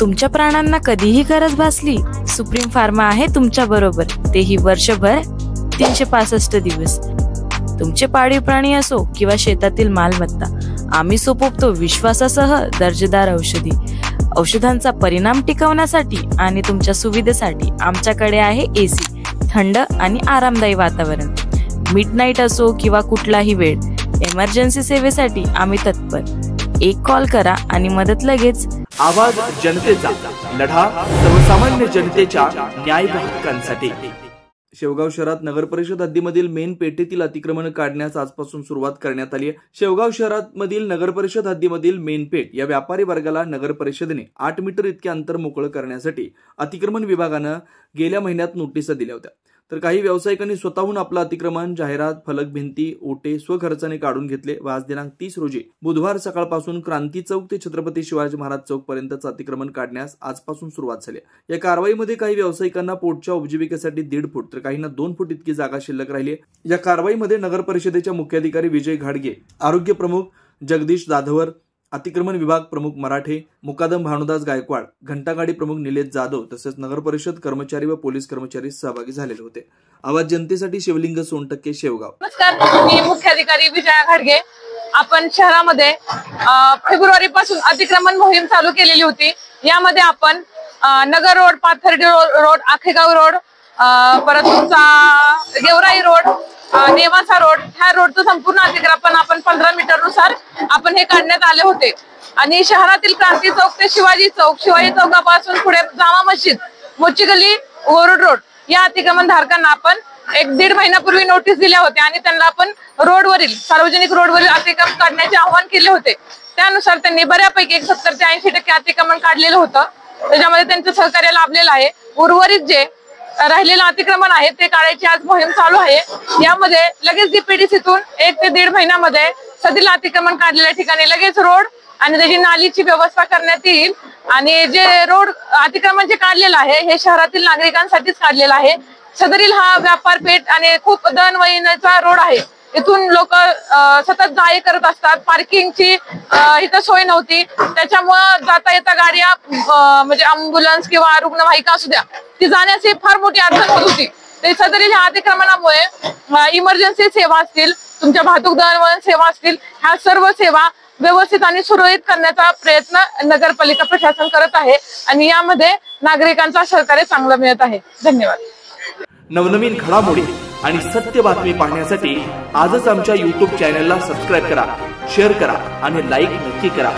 तुमच्या प्राणांना कधीही गरज भासली, सुप्रीम फार्मा आहे तुमच्या बरोबर, तेही वर्षभर 365 दिवस। तुमचे पाळीव प्राणी असो किंवा शेतातील मालमत्ता, आम्ही सोपवतो विश्वासासह दर्जेदार औषधी। औषधांचा परिणाम टिकवण्यासाठी आणि तुमच्या सुविधेसाठी आमच्याकडे आहे एसी, थंड आणि आरामदायी वातावरण। मिडनाईट असो किंवा कुठलाही वेळ, इमर्जन्सी सेवेसाठी आम्ही तत्पर। एक कॉल करा आणि मदत लगेच। आवाज जनतेचा, लढा सर्वसामान्य जनतेच्या न्याय व हक्कांसाठी। शेवगाव शहरात नगर परिषद हद्दीमधील मेन पेठेतील अतिक्रमण काढण्यास आजपासून सुरुवात करण्यात आली आहे। शेवगाव शहरामधील नगर परिषद हद्दीमधील मेन पेठ या व्यापारी वर्गाला नगर परिषदेने 8 मीटर इतके अंतर मोकळं करण्यासाठी अतिक्रमण विभागानं गेल्या महिन्यात नोटीसा दिल्या होत्या। तर काही व्यावसायिकांनी स्वतःहून आपलं अतिक्रमण, जाहिरात, फलक, भिंती, ओटे स्वखर्चाने काढून घेतले व आज दिनांक 30 रोजी बुधवार सकाळपासून क्रांती चौक ते छत्रपती शिवाजी महाराज चौक पर्यंतचं अतिक्रमण काढण्यास आजपासून सुरुवात झाली। या कारवाईमध्ये काही व्यावसायिकांना पोटच्या उपजीविकेसाठी 1.5 फूट तर काहींना 2 फूट इतकी जागा शिल्लक राहिली आहे। या कारवाईमध्ये नगर परिषदेच्या मुख्याधिकारी विजय घाडगे, आरोग्य प्रमुख जगदीश जाधवर, अतिक्रमण विभाग प्रमुख मराठे, मुकादम भानुदास गायकवाड, घंटागाडी प्रमुख निलेश जाधव तसेच नगर परिषद कर्मचारी व पोलीस कर्मचारी सहभागी झालेले होते। आवाज जनतेसाठी शिवलिंग सोनटक्के, शेवगाव। नमस्कार, मी मुख्याधिकारी विजय घाडगे। आपण शहरामध्ये फेब्रुवारी पासून अतिक्रमण मोहीम चालू केलेली होती। यामध्ये आपण नगर road, Pathardi road, Akhegaon road, परत गेवराई रोड, नेवासा रोड, ह्या रोडचं संपूर्ण अतिक्रमण आपण 15 मीटर नुसार आपण हे काढण्यात आले होते। आणि शहरातील क्रांती चौक ते शिवाजी चौकापासून पुढे जामा मस्जिद, मोची गल्ली, ओरुड रोड या अतिक्रमण धारकांना आपण 1-1.5 महिन्यापूर्वी नोटीस दिल्या होत्या आणि त्यांना आपण रोडवरील, सार्वजनिक रोडवरील अतिक्रमण काढण्याचे आवाहन केले होते। त्यानुसार त्यांनी बऱ्यापैकी 70 ते 80% अतिक्रमण काढलेलं होतं। त्याच्यामध्ये त्यांचं सहकार्य लाभलेलं आहे। उर्वरित जे राहिलेलं अतिक्रमण आहे ते काढायची आज मोहीम चालू आहे। यामध्ये लगेच डीपीडीसीतून 1 ते 1.5 महिन्यामध्ये सदरील अतिक्रमण काढलेल्या ठिकाणी लगेच रोड आणि त्याची नालीची व्यवस्था करण्यात येईल। आणि जे रोड अतिक्रमण जे काढलेलं आहे हे शहरातील नागरिकांसाठीच काढलेलं आहे। सदरील हा व्यापार पेठ आणि खूप दळणवळणाचा रोड आहे। इथून लोक सतत जा ये करत असतात। पार्किंगची इथं सोय नव्हती, त्याच्यामुळे जाता येता गाड्या म्हणजे अँब्युलन्स किंवा रुग्णवाहिका असू द्या, ती जाण्याची फार मोठी अडचण होत होती। ते सदरील ह्या अतिक्रमणामुळे इमर्जन्सी सेवा असतील, तुमच्या वाहतूक दळणवळण सेवा असतील, ह्या सर्व सेवा व्यवस्थित आणि सुरळीत करण्याचा प्रयत्न नगरपालिका प्रशासन करत आहे आणि यामध्ये नागरिकांचा सहकार्य चांगला मिळत आहे। धन्यवाद। नवनवीन घडामोडी आणि सत्य बातमी पाहण्यासाठी आजच आमच्या YouTube चॅनलला सबस्क्राइब करा, शेअर करा आणि लाईक नक्की करा।